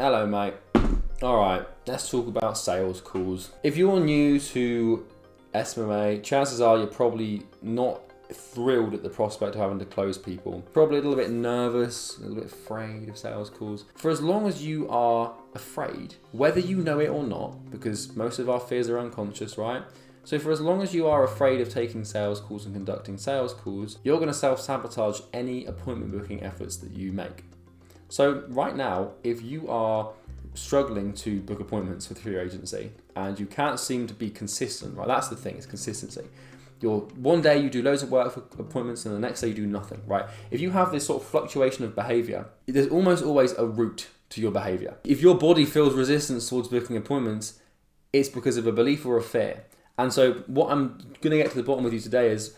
Hello, mate. All right, let's talk about sales calls. If you're new to SMMA, chances are you're probably not thrilled at the prospect of having to close people. Probably a little bit nervous, a little bit afraid of sales calls. For as long as you are afraid, whether you know it or not, because most of our fears are unconscious, right? So for as long as you are afraid of taking sales calls and conducting sales calls, you're going to self-sabotage any appointment booking efforts that you make. So right now, if you are struggling to book appointments with your agency and you can't seem to be consistent, right? That's the thing, it's consistency. One day you do loads of work for appointments and the next day you do nothing, right? If you have this sort of fluctuation of behavior, there's almost always a root to your behavior. If your body feels resistance towards booking appointments, it's because of a belief or a fear. And so what I'm going to get to the bottom with you today is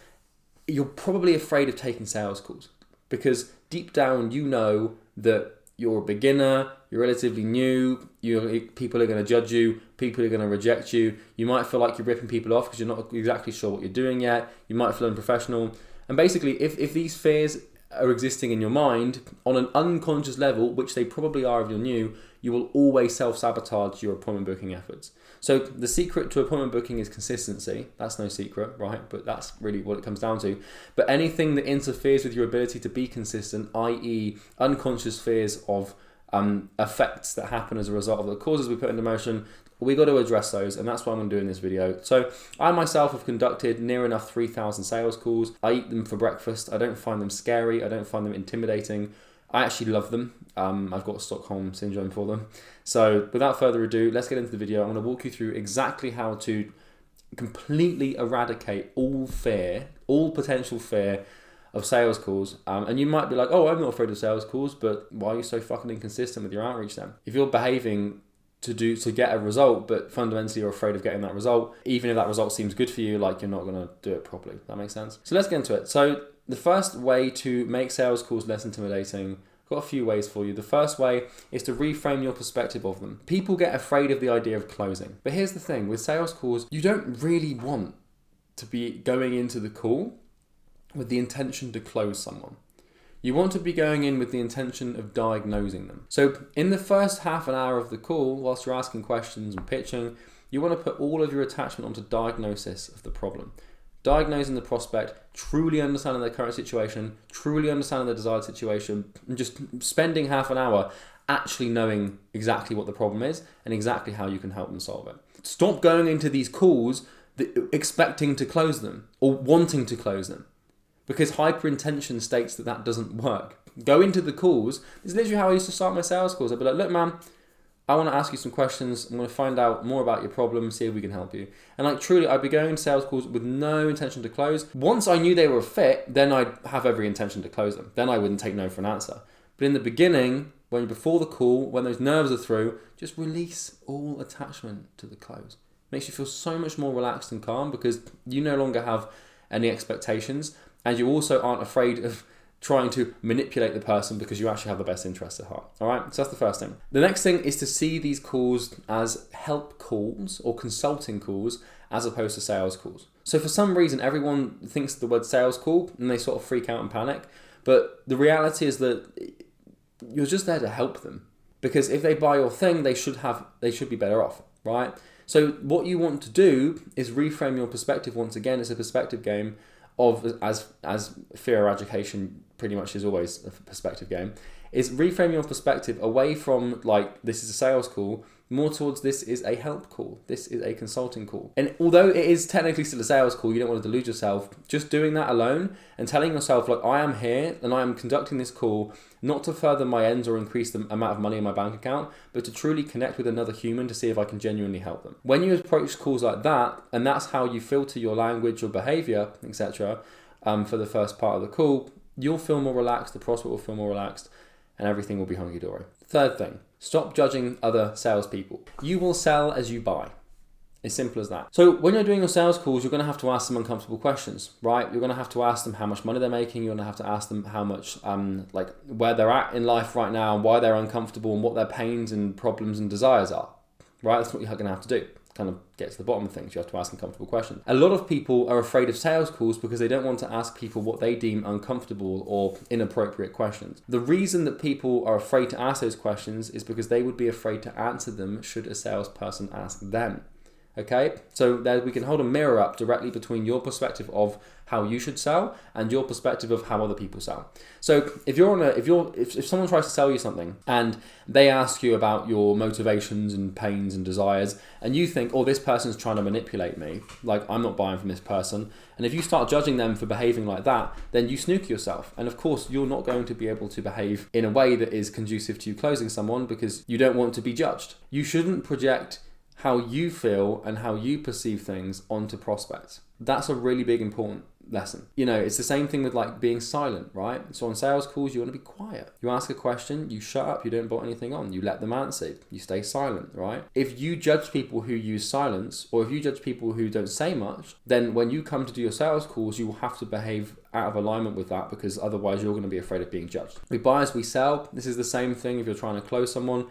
you're probably afraid of taking sales calls because deep down you know that you're a beginner, you're relatively new, people are going to judge you, people are going to reject you, you might feel like you're ripping people off because you're not exactly sure what you're doing yet, you might feel unprofessional. And basically, if these fears are existing in your mind on an unconscious level, which they probably are if you're new, you will always self-sabotage your appointment booking efforts. So the secret to appointment booking is consistency. That's no secret, right? But that's really what it comes down to. But anything that interferes with your ability to be consistent, i.e. unconscious fears of effects that happen as a result of the causes we put into motion, we got to address those, and that's what I'm going to do in this video. So I myself have conducted near enough 3,000 sales calls. I eat them for breakfast. I don't find them scary. I don't find them intimidating. I actually love them. I've got Stockholm syndrome for them. So without further ado, let's get into the video. I'm going to walk you through exactly how to completely eradicate all fear, all potential fear of sales calls. And you might be like, oh, I'm not afraid of sales calls, but why are you so fucking inconsistent with your outreach then? If you're behaving to get a result, but fundamentally you're afraid of getting that result, even if that result seems good for you, like you're not going to do it properly. That makes sense? So let's get into it. So the first way to make sales calls less intimidating, I've got a few ways for you. The first way is to reframe your perspective of them. People get afraid of the idea of closing. But here's the thing, with sales calls, you don't really want to be going into the call with the intention to close someone. You want to be going in with the intention of diagnosing them. So in the first half an hour of the call, whilst you're asking questions and pitching, you want to put all of your attachment onto diagnosis of the problem. Diagnosing the prospect, truly understanding their current situation, truly understanding their desired situation, and just spending half an hour actually knowing exactly what the problem is and exactly how you can help them solve it. Stop going into these calls expecting to close them or wanting to close them, because hyperintention states that doesn't work. Go into the calls. This is literally how I used to start my sales calls. I'd be like, look, man, I want to ask you some questions. I'm going to find out more about your problem, see if we can help you. And like truly, I'd be going into sales calls with no intention to close. Once I knew they were a fit, then I'd have every intention to close them. Then I wouldn't take no for an answer. But in the beginning, before the call, when those nerves are through, just release all attachment to the close. Makes you feel so much more relaxed and calm because you no longer have any expectations, and you also aren't afraid of trying to manipulate the person because you actually have the best interests at heart. All right, so that's the first thing. The next thing is to see these calls as help calls or consulting calls as opposed to sales calls. So for some reason, everyone thinks the word sales call and they sort of freak out and panic. But the reality is that you're just there to help them, because if they buy your thing, they should be better off, right? So what you want to do is reframe your perspective. Once again, it's a perspective game of, as fear eradication pretty much is always a perspective game, is reframe your perspective away from like this is a sales call, more towards this is a help call, this is a consulting call. And although it is technically still a sales call, you don't want to delude yourself. Just doing that alone and telling yourself, like, I am here and I am conducting this call not to further my ends or increase the amount of money in my bank account, but to truly connect with another human to see if I can genuinely help them. When you approach calls like that, and that's how you filter your language, your behavior, etc., for the first part of the call, you'll feel more relaxed, the prospect will feel more relaxed, and everything will be hunky-dory. Third thing, stop judging other salespeople. You will sell as you buy. As simple as that. So when you're doing your sales calls, you're going to have to ask them uncomfortable questions, right? You're going to have to ask them how much money they're making. You're going to have to ask them how much, where they're at in life right now, why they're uncomfortable, and what their pains and problems and desires are, right? That's what you're going to have to do. kind of get to the bottom of things. You have to ask uncomfortable questions. A lot of people are afraid of sales calls because they don't want to ask people what they deem uncomfortable or inappropriate questions. The reason that people are afraid to ask those questions is because they would be afraid to answer them should a salesperson ask them. Okay, so there we can hold a mirror up directly between your perspective of how you should sell and your perspective of how other people sell. So if someone tries to sell you something and they ask you about your motivations and pains and desires, and you think, oh, this person's trying to manipulate me, like I'm not buying from this person, and if you start judging them for behaving like that, then you snook yourself. And of course, you're not going to be able to behave in a way that is conducive to you closing someone because you don't want to be judged. You shouldn't project how you feel and how you perceive things onto prospects. That's a really big important lesson. You know, it's the same thing with like being silent, right? So on sales calls, you want to be quiet. You ask a question, you shut up, you don't put anything on, you let them answer, you stay silent, right? If you judge people who use silence, or if you judge people who don't say much, then when you come to do your sales calls, you will have to behave out of alignment with that, because otherwise you're going to be afraid of being judged. We buy as we sell. This is the same thing if you're trying to close someone.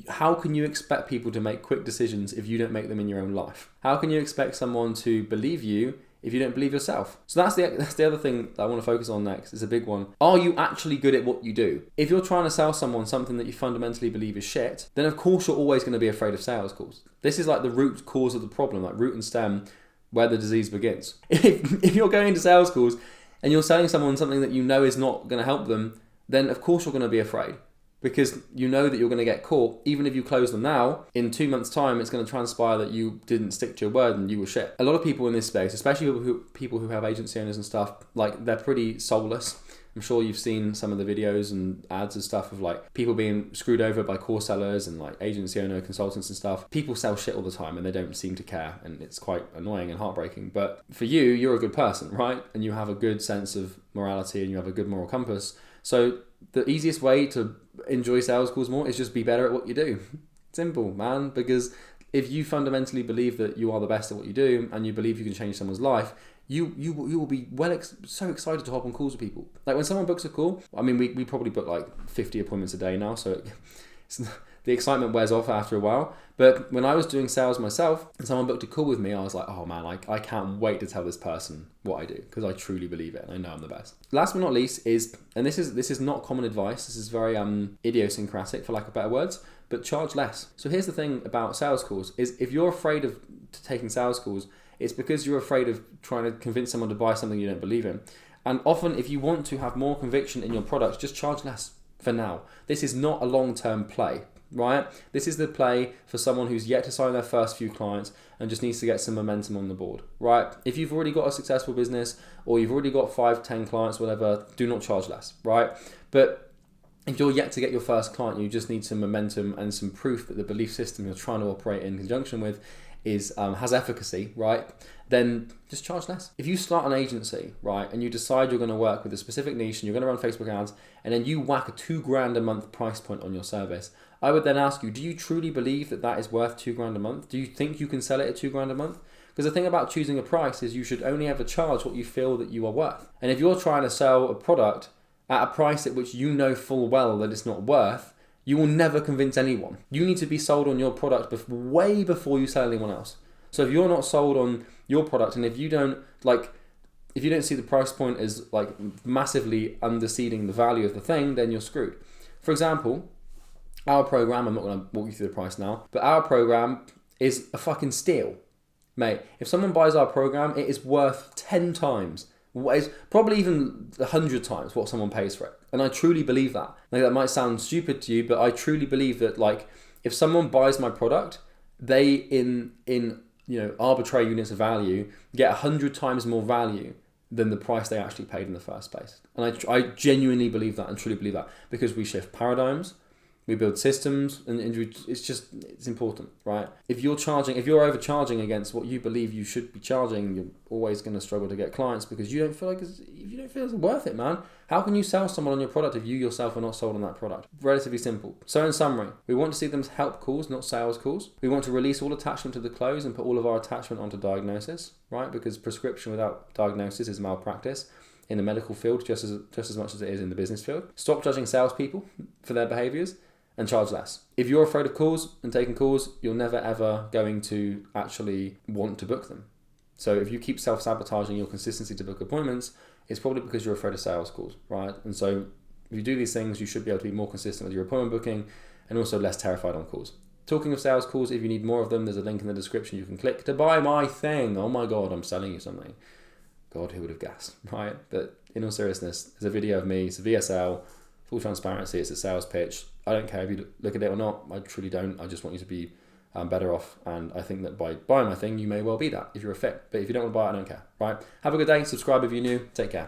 How can you expect people to make quick decisions if you don't make them in your own life? How can you expect someone to believe you if you don't believe yourself? So that's the other thing that I want to focus on next. It's a big one. Are you actually good at what you do? If you're trying to sell someone something that you fundamentally believe is shit, then of course you're always going to be afraid of sales calls. This is like the root cause of the problem, like root and stem, where the disease begins. If you're going to sales calls and you're selling someone something that you know is not going to help them, then of course you're going to be afraid. Because you know that you're going to get caught. Even if you close them now, in 2 months' time, it's going to transpire that you didn't stick to your word and you were shit. A lot of people in this space, especially people who have agency owners and stuff, like they're pretty soulless. I'm sure you've seen some of the videos and ads and stuff of like people being screwed over by core sellers and like agency owner consultants and stuff. People sell shit all the time and they don't seem to care, and it's quite annoying and heartbreaking. But for you, you're a good person, right? And you have a good sense of morality and you have a good moral compass. So the easiest way to enjoy sales calls more is just be better at what you do. Simple, man. Because if you fundamentally believe that you are the best at what you do and you believe you can change someone's life, you will be so excited to hop on calls with people. Like when someone books a call, I mean, we probably book like 50 appointments a day now, so the excitement wears off after a while. But when I was doing sales myself and someone booked a call with me, I was like, oh man, I can't wait to tell this person what I do, because I truly believe it and I know I'm the best. Last but not least is, and this is not common advice, this is very idiosyncratic for lack of better words, but charge less. So here's the thing about sales calls is if you're afraid of taking sales calls, it's because you're afraid of trying to convince someone to buy something you don't believe in. And often if you want to have more conviction in your product, just charge less for now. This is not a long-term play. Right? This is the play for someone who's yet to sign their first few clients and just needs to get some momentum on the board, right? If you've already got a successful business or you've already got 5, 10 clients, whatever, do not charge less, right? But if you're yet to get your first client, you just need some momentum and some proof that the belief system you're trying to operate in conjunction with is has efficacy, right? Then just charge less. If you start an agency, right, and you decide you're going to work with a specific niche and you're going to run Facebook ads, and then you whack a $2,000 a month price point on your service, I would then ask you, do you truly believe that that is worth $2,000 a month? Do you think you can sell it at $2,000 a month? Because the thing about choosing a price is you should only ever charge what you feel that you are worth. And if you're trying to sell a product at a price at which you know full well that it's not worth, you will never convince anyone. You need to be sold on your product way before you sell anyone else. So if you're not sold on your product, and if you don't see the price point as like massively underseeding the value of the thing, then you're screwed. For example, our program, I'm not going to walk you through the price now, but our program is a fucking steal. Mate, if someone buys our program, it is worth 10 times. It's probably even 100 times what someone pays for it. And I truly believe that. Like, that might sound stupid to you, but I truly believe that, like, if someone buys my product, they in arbitrary units of value get 100 times more value than the price they actually paid in the first place. And I genuinely believe that and truly believe that, because we shift paradigms, we build systems, and it's important, right? If you're overcharging against what you believe you should be charging, you're always going to struggle to get clients because you don't feel it's worth it, man. How can you sell someone on your product if you yourself are not sold on that product? Relatively simple. So in summary, we want to see them help calls, not sales calls. We want to release all attachment to the close and put all of our attachment onto diagnosis, right? Because prescription without diagnosis is malpractice in the medical field just as much as it is in the business field. Stop judging salespeople for their behaviors and charge less. If you're afraid of calls and taking calls, you're never ever going to actually want to book them. So if you keep self-sabotaging your consistency to book appointments, it's probably because you're afraid of sales calls, right? And so if you do these things, you should be able to be more consistent with your appointment booking and also less terrified on calls. Talking of sales calls, if you need more of them, there's a link in the description you can click to buy my thing. Oh my God, I'm selling you something. God, who would have guessed, right? But in all seriousness, there's a video of me, it's a VSL, full transparency, it's a sales pitch. I don't care if you look at it or not, I truly don't. I just want you to be better off, and I think that by buying my thing, you may well be that if you're a fit. But if you don't want to buy it, I don't care, right? Have a good day, subscribe if you're new, take care.